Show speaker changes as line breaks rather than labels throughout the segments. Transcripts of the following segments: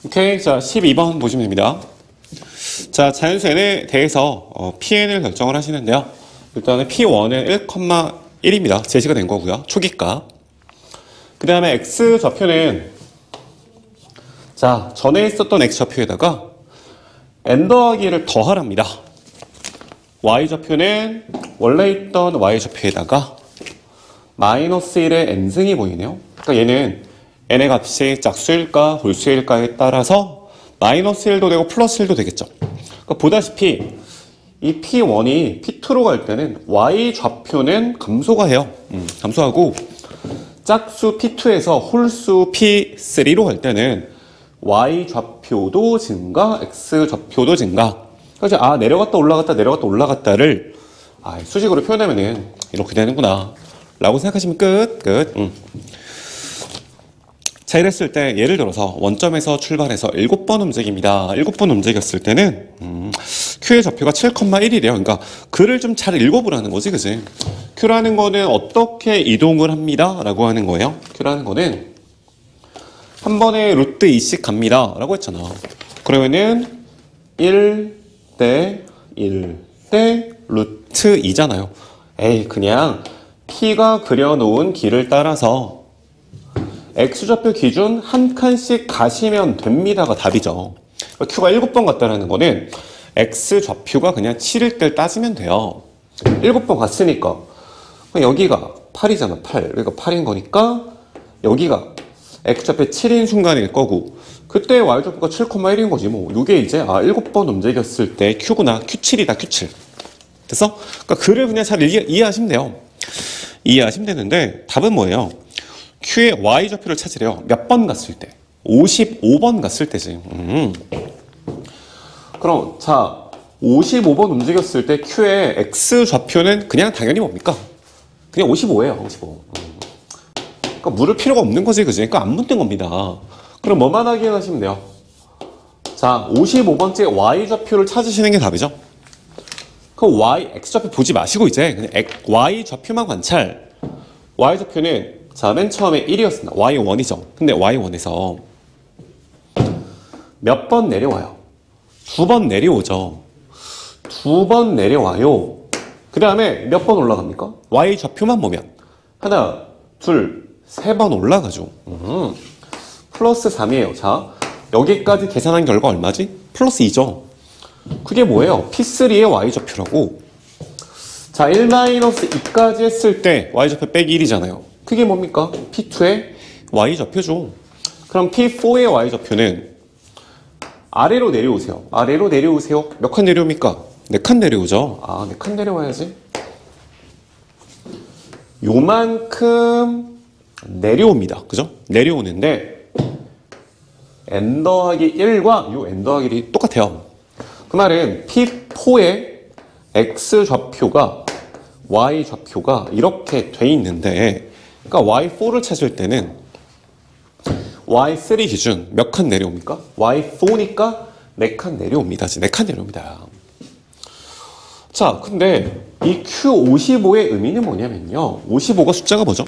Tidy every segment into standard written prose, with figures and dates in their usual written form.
오케이. 자, 12번 보시면 됩니다. 자, 자연수 n에 대해서 pn을 결정을 하시는데요. 일단은 p1은 1,1입니다. 제시가 된 거고요. 초기값. 그 다음에 x 좌표는 자, 전에 있었던 x 좌표에다가 n 더하기를 더하랍니다. y 좌표는 원래 있던 y 좌표에다가 마이너스 1의 n승이 보이네요. 그러니까 얘는 n의 값이 짝수일까 홀수일까에 따라서 마이너스 1도 되고 플러스 1도 되겠죠. 그러니까 보다시피 이 P1이 P2로 갈 때는 Y 좌표는 감소가 해요. 감소하고 짝수 P2에서 홀수 P3로 갈 때는 Y 좌표도 증가, X 좌표도 증가. 그래서 내려갔다 올라갔다 내려갔다 올라갔다를 수식으로 표현하면은 이렇게 되는구나 라고 생각하시면 끝. 자, 이랬을 때 예를 들어서 원점에서 출발해서 7번 움직입니다. 7번 움직였을 때는 Q의 좌표가 7,1이래요. 그러니까 글을 좀 잘 읽어보라는 거지, 그지? Q라는 거는 어떻게 이동을 합니다 라고 하는 거예요. Q라는 거는 한 번에 루트 2씩 갑니다 라고 했잖아. 그러면은 1대 1대 루트 2잖아요. 그냥 P가 그려놓은 길을 따라서 X좌표 기준 한 칸씩 가시면 됩니다가 답이죠. Q가 7번 갔다는 거는 X좌표가 그냥 7일 때 따지면 돼요. 7번 갔으니까 여기가 8이잖아. 8. 그러니까 8인 거니까 여기가 X좌표 7인 순간일 거고 그때 Y좌표가 7,1인 거지 뭐. 이게 이제 7번 움직였을 때 Q구나. Q7이다. Q7. 됐어? 그러니까 글을 그냥 잘 이해하시면 돼요. 이해하시면 되는데 답은 뭐예요? Q의 Y좌표를 찾으래요. 몇 번 갔을 때? 55번 갔을 때지. 그럼 자 55번 움직였을 때 Q의 X좌표는 그냥 당연히 뭡니까? 그냥 55예요. 55. 그러니까 물을 필요가 없는 거지, 그지? 그러니까 안 묻는 겁니다. 그럼 뭐만 확인하시면 돼요? 자 55번째 Y좌표를 찾으시는 게 답이죠. 그 X좌표 보지 마시고 이제 그냥 Y좌표만 관찰. Y좌표는 자, 맨 처음에 1이었습니다. Y1이죠. 근데 Y1에서 몇 번 내려와요? 2번 내려오죠. 2번 내려와요. 그 다음에 몇 번 올라갑니까? Y 좌표만 보면 하나, 둘, 3번 올라가죠. 플러스 3이에요. 자, 여기까지 계산한 결과 얼마지? 플러스 2죠. 그게 뭐예요? P3의 Y 좌표라고. 자, 1-2까지 했을 때 Y 좌표 빼기 1이잖아요. 그게 뭡니까? P2의 Y좌표죠. 그럼 P4의 Y좌표는 아래로 내려오세요. 아래로 내려오세요. 몇 칸 내려옵니까? 4칸 내려오죠. 4칸 내려와야지. 요만큼 내려옵니다. 그죠? 내려오는데 n 더하기 1과 요 n 더하기 1이 똑같아요. 그 말은 P4의 X좌표가 Y좌표가 이렇게 돼 있는데 그러니까 Y4를 찾을 때는 Y3 기준 몇 칸 내려옵니까? Y4니까 4칸 내려옵니다. 4칸 내려옵니다. 자, 근데 이 Q55의 의미는 뭐냐면요. 55가 숫자가 뭐죠?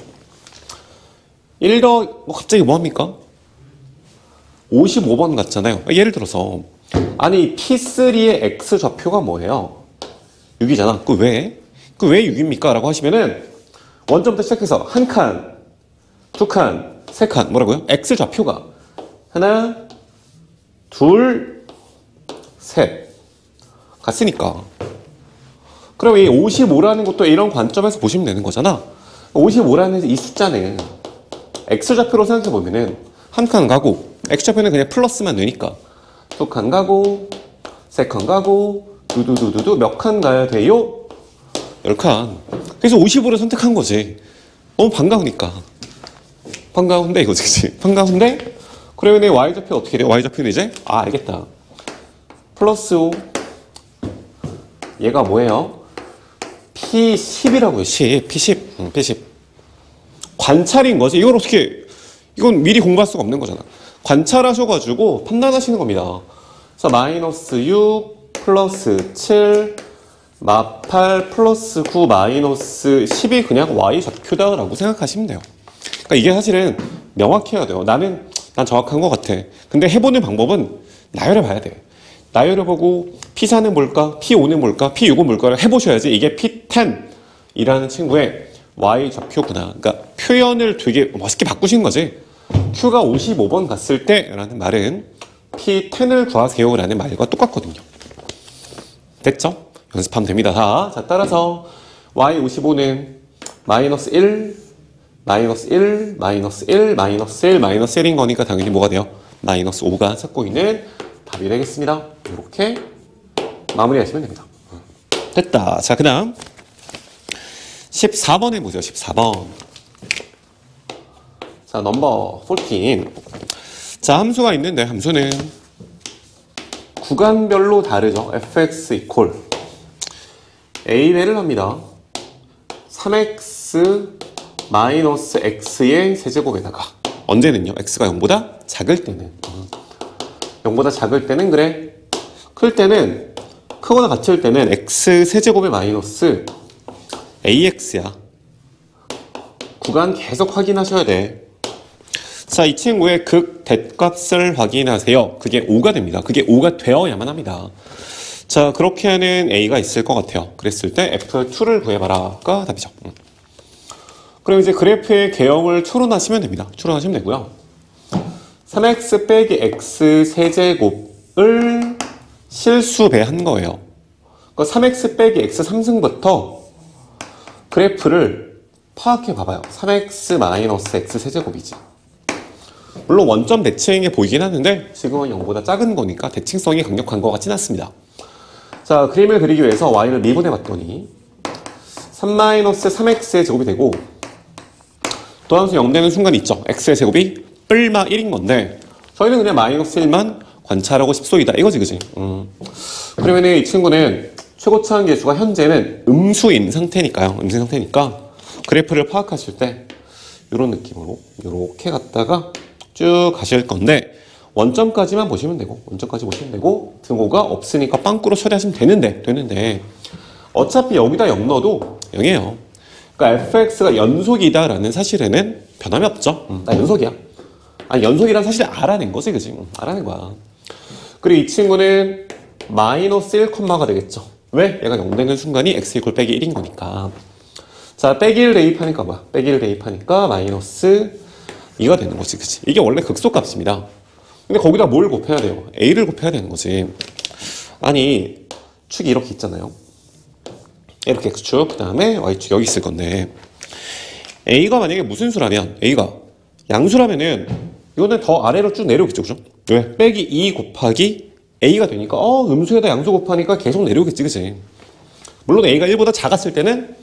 1 더, 갑자기 뭐합니까? 55번 같잖아요. 예를 들어서 아니 P3의 X좌표가 뭐예요? 6이잖아. 그 왜 6입니까? 라고 하시면은 원점부터 시작해서 1칸, 2칸, 3칸 뭐라고요? X좌표가 하나, 둘, 셋 갔으니까 그럼 이 55라는 것도 이런 관점에서 보시면 되는 거잖아. 55라는 이 숫자는 X좌표로 생각해보면은 1칸 가고 X좌표는 그냥 플러스만 되니까 2칸 가고 3칸 가고 두두두두두 몇 칸 가야 돼요? 10칸. 그래서 55를 선택한 거지. 너무 반가우니까. 반가운데 이거지, 그치? 반가운데? 그러면 Y좌표 어떻게 돼요? Y좌표는 이제? 알겠다. 플러스 5. 얘가 뭐예요? P10이라고요, 10. P10. P10. 관찰인 거지. 이건 미리 공부할 수가 없는 거잖아. 관찰하셔가지고 판단하시는 겁니다. 그래서 마이너스 6, 플러스 7, -8 플러스 9 마이너스 10이 그냥 Y좌표다라고 생각하시면 돼요. 그러니까 이게 사실은 명확해야 돼요. 나는 난 정확한 것 같아. 근데 해보는 방법은 나열해 봐야 돼. 나열해 보고 P4는 뭘까? P5는 뭘까? P6은 뭘까를 해보셔야지 이게 P10이라는 친구의 Y 좌표구나. 그러니까 표현을 되게 멋있게 바꾸신 거지. Q가 55번 갔을 때 라는 말은 P10을 구하세요 라는 말과 똑같거든요. 됐죠? 연습하면 됩니다. 자, 따라서 Y55는 마이너스 1, 마이너스 1, 마이너스 1, 마이너스 1, 마이너스 1인 거니까 당연히 뭐가 돼요? 마이너스 5가 찾고 있는 답이 되겠습니다. 이렇게 마무리하시면 됩니다. 됐다. 자, 그 다음 14번 해보죠. 14번. 자, 넘버 14. 자, 함수가 있는데 함수는 구간별로 다르죠. fx 이퀄 a배를 합니다. 3x 마이너스 x의 세제곱에다가 언제는요? x가 0보다 작을 때는 0보다 작을 때는 그래. 클 때는 크거나 같을 때는 x 세제곱의 마이너스 ax야. 구간 계속 확인하셔야 돼. 자, 이 친구의 극 대값을 확인하세요. 그게 5가 됩니다. 그게 5가 되어야만 합니다. 자, 그렇게 하는 a가 있을 것 같아요. 그랬을 때 f2를 구해봐라가 답이죠. 그럼 이제 그래프의 개형을 추론하시면 됩니다. 추론하시면 되고요. 3x 빼기 x 세제곱을 실수배한 거예요. 그러니까 3x 빼기 x 3승부터 그래프를 파악해 봐봐요. 3x 마이너스 x 세제곱이지. 물론 원점 대칭인 게 보이긴 하는데 지금은 0보다 작은 거니까 대칭성이 강력한 것 같진 않습니다. 자, 그림을 그리기 위해서 y를 미분해 봤더니 3-3x의 제곱이 되고 도함수 0 되는 순간이 있죠. x의 제곱이 뿔마 1인 건데 저희는 그냥 마이너스 1만 관찰하고 싶소이다. 이거지, 그지? 그러면 이 친구는 최고차항 계수가 현재는 음수인 상태니까요. 음수인 상태니까 그래프를 파악하실 때 이런 느낌으로 이렇게 갔다가 쭉 가실 건데 원점까지만 보시면 되고 원점까지 보시면 되고 등호가 없으니까 빵꾸로 처리하시면 되는데 어차피 여기다 0 넣어도 0이에요. 그러니까 fx가 연속이다 라는 사실에는 변함이 없죠. 나 연속이야. 아니, 연속이라는 사실을 알아낸 거지, 그지? 알아낸 거야. 그리고 이 친구는 마이너스 1콤마가 되겠죠. 왜? 얘가 0 되는 순간이 x 이퀄 빼기 1인 거니까. 자, 빼기를 대입하니까 뭐야? 빼기를 대입하니까 마이너스 2가 되는 거지, 그치? 이게 원래 극소값입니다. 근데 거기다 뭘 곱해야 돼요? a를 곱해야 되는 거지. 아니, 축이 이렇게 있잖아요. 이렇게 x축, 그 다음에 y축 여기 있을 건데 a가 만약에 무슨 수라면 a가 양수라면은 이거는 더 아래로 쭉 내려오겠죠, 그죠? 왜? 빼기 2 곱하기 a가 되니까 음수에다 양수 곱하니까 계속 내려오겠지, 그치? 물론 a가 1보다 작았을 때는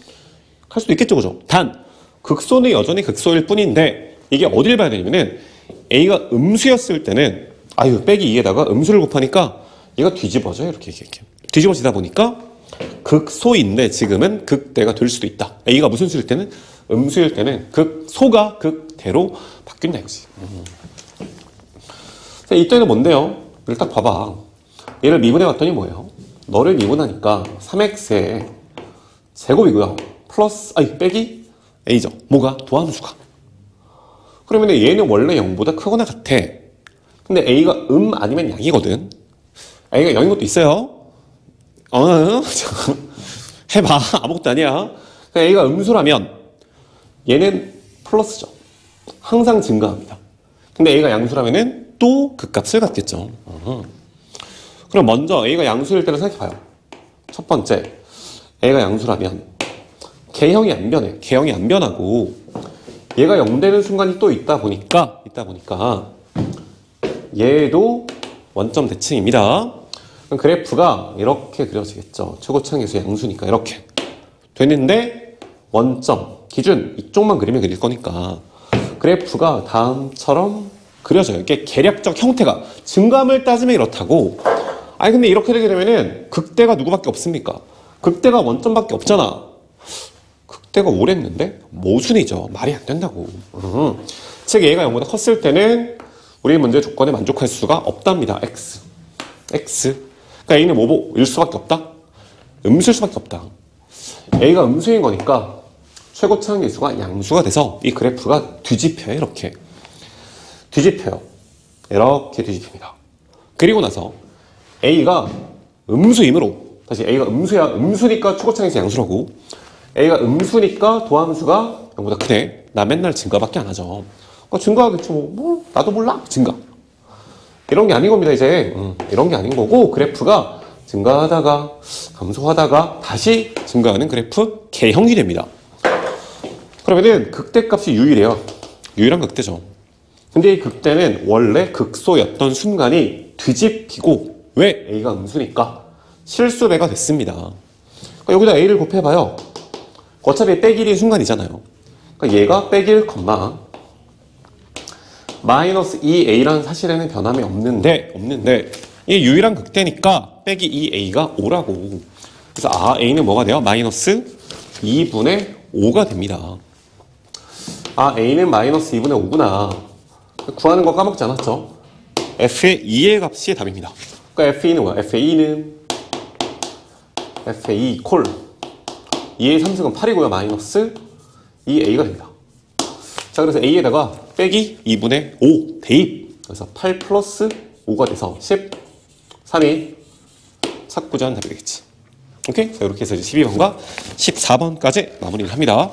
할 수도 있겠죠, 그죠? 단 극소는 여전히 극소일 뿐인데 이게 어딜 봐야 되냐면은 a가 음수였을 때는 빼기 2에다가 음수를 곱하니까 얘가 뒤집어져요. 이렇게 뒤집어지다 보니까 극소인데 지금은 극대가 될 수도 있다. a가 무슨 수일 때는? 음수일 때는 극소가 극대로 바뀐다 이거지. 이때는 뭔데요? 이걸 딱 봐봐. 얘를 미분해 봤더니 뭐예요? 너를 미분하니까 3x의 제곱이고요. 플러스 빼기 a죠. 뭐가? 도함수가. 그러면 얘는 원래 0보다 크거나 같아. 근데 a가 아니면 양이거든. a가 0인 것도 있어요. 해봐. 아무것도 아니야. a가 음수라면 얘는 플러스죠. 항상 증가합니다. 근데 a가 양수라면은 또 그 값을 갖겠죠. 그럼 먼저 a가 양수일 때를 생각해봐요. 첫 번째, a가 양수라면 개형이 안 변해. 개형이 안 변하고 얘가 0 되는 순간이 또 있다 보니까 얘도 원점 대칭입니다. 그럼 그래프가 이렇게 그려지겠죠. 최고차항 계수 양수니까 이렇게 되는데 원점 기준 이쪽만 그리면 그릴 거니까 그래프가 다음처럼 그려져요. 이게 계략적 형태가 증감을 따지면 이렇다고. 근데 이렇게 되게 되면은 극대가 누구밖에 없습니까? 극대가 원점밖에 없잖아. 극대가 오랬는데 모순이죠. 말이 안 된다고. 즉 얘가 0보다 컸을 때는 우리 문제 조건에 만족할 수가 없답니다. x. 그러니까 a는 뭐일 수밖에 없다? 음수일 수밖에 없다. a가 음수인 거니까 최고차항 계수가 양수가 돼서 이 그래프가 뒤집혀요. 이렇게 뒤집혀요. 이렇게 뒤집힙니다. 그리고 나서 A가 음수이므로, 다시 A가 음수야, 음수니까 초곱창에서 양수라고, A가 음수니까 도함수가 0보다 크대. 나 맨날 증가밖에 안 하죠. 그러니까 증가하겠지 뭐 나도 몰라 증가. 이런 게 아닌 겁니다. 이제 이런 게 아닌 거고, 그래프가 증가하다가 감소하다가 다시 증가하는 그래프 K형이 됩니다. 그러면은 극대값이 유일해요. 유일한 극대죠. 근데 이 극대는 원래 극소였던 순간이 뒤집히고, 왜? A가 음수니까 실수배가 됐습니다. 그러니까 여기다 A를 곱해봐요. 어차피 빼기 1인 순간이잖아요. 그러니까 얘가 빼기 1, 마이너스 2A라는 사실에는 변함이 없는데 이 유일한 극대니까 빼기 2A가 5라고. 그래서 A는 뭐가 돼요? 마이너스 2분의 5가 됩니다. A는 마이너스 2분의 5구나. 구하는 거 까먹지 않았죠? F의 2의 값이 답입니다. 그러니까 F2는 뭐야? F2 콜 2의 3승은 8이고요. 마이너스 2A가 됩니다. 자, 그래서 A에다가 빼기 2분의 5 대입. 그래서 8 플러스 5가 돼서 13이 삭구전 답이 되겠지. 오케이? 자, 이렇게 해서 이제 12번과 14번까지 마무리를 합니다.